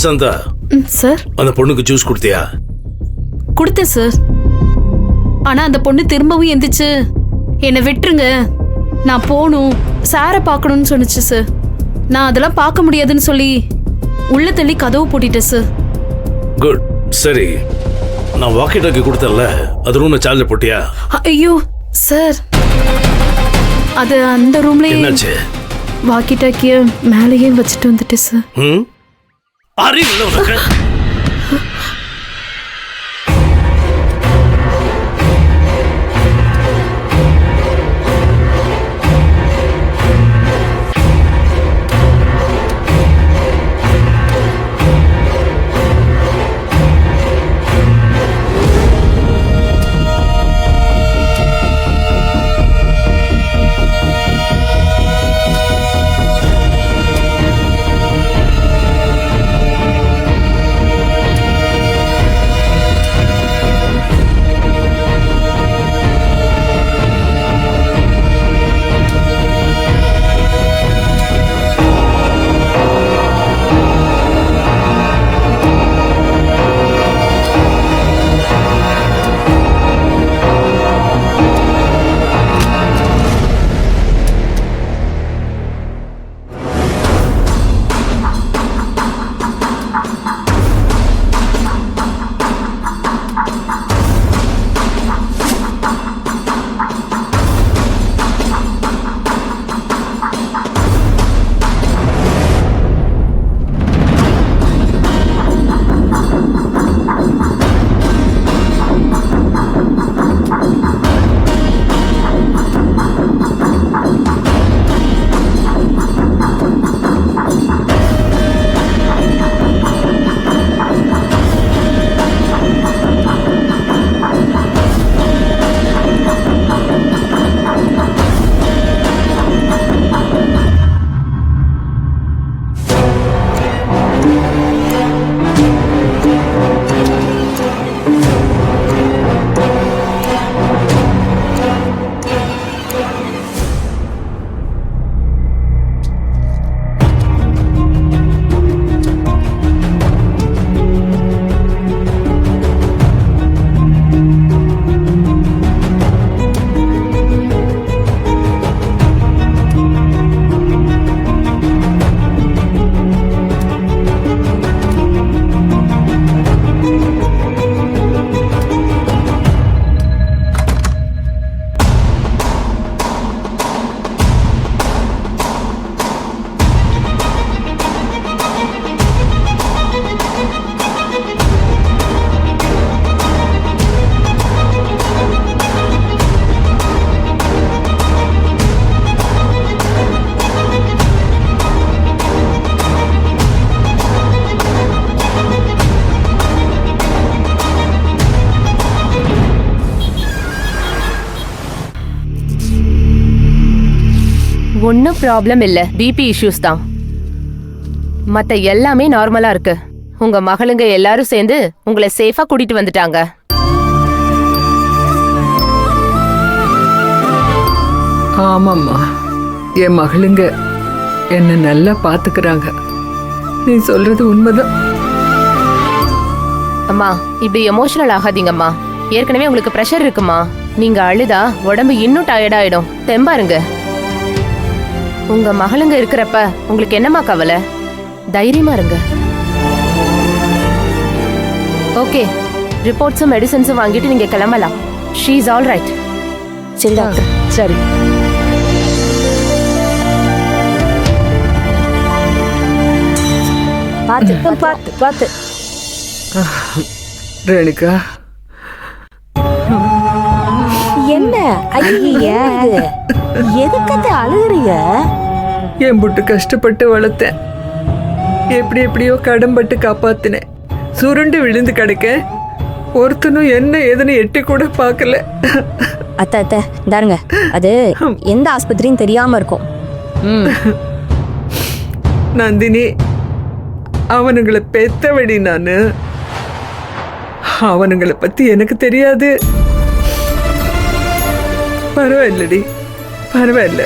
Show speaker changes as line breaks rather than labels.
Vasantha,
sir
அந்த பொண்ணுக்கு juice கொடுத்தியா?
கொடுத்தேன் சார். ஆனா அந்த பொண்ணு திரும்பவும் எந்திரிச்சு என்னை விட்டுருங்க, நான் போகணும், சாரை பார்க்கணும்னு சொன்னிச்சு சார். நான் அதெல்லாம் பார்க்க முடியாதுன்னு சொல்லி உள்ள தள்ளி கதவு பூட்டிட்டேன் சார்.
குட். சரி, நான் வாக்கி டாக்கி கொடுத்தேன்ல, அது ரூம்ல சார்ஜ் போட்டியா?
ஐயோ சார், அது அந்த ரூம்லயே
என்னாச்சு?
வாக்கி டாக்கிய மேலேயே வச்சுட்டு வந்துட்டேன் சார்.
அறிவில்லை உனக்கு?
ஒன்னும் ப்ராப்ளம் இல்ல, பிபி இஷ்யூஸ் தான். மத்த எல்லாமே நார்மலா இருக்கு. உங்க மகளுங்க எல்லாரும் சேர்ந்து உங்களை சேஃபா கூட்டிட்டு வந்துட்டாங்க.
ஆமாம்மா, என் மகளுங்க என்ன நல்லா பாத்துக்கிறாங்க. நீ சொல்றது உண்மைதான்.
அம்மா, இப்படி எமோஷனல் ஆகாதீங்கம்மா. ஏற்கனவே உங்களுக்கு பிரஷர் இருக்குமா. நீங்க அழுதா உடம்பு இன்னும் டயர்ட் ஆயிடும். தெம்பாருங்க. உங்க மகளுங்க இருக்கிறப்ப உங்களுக்கு என்னம்மா கவலை? தைரியமா இருங்க. ஓகே, ரிப்போர்ட்ஸும் மெடிசன்ஸும் வாங்கிட்டு நீங்க கிளம்பலாம். She is all right.
சரி டாக்டர். சரி. பார்த்து பார்த்து பார்த்து.
ரேணுகா,
என்ன ஐயா, எதுக்கு அழுகுறீங்க?
என் புட்டு கஷ்டப்பட்டு வளர்த்தேன். எப்படியோ கடன்பட்டு காப்பாத்தினேன். சுருண்டு விழுந்து கிடக்க ஒருத்தனும் என்ன ஏதுன்னு எட்டி கூட பார்க்கல.
அத்தை அத்தை தாருங்க, அது எந்த ஆஸ்பத்திரியும் தெரியாம இருக்கும்.
நந்தினி, அவனுங்களை பெத்தவடி நானு. அவனுங்களை பத்தி எனக்கு தெரியாது. பரவாயில்லடி, பரவாயில்ல.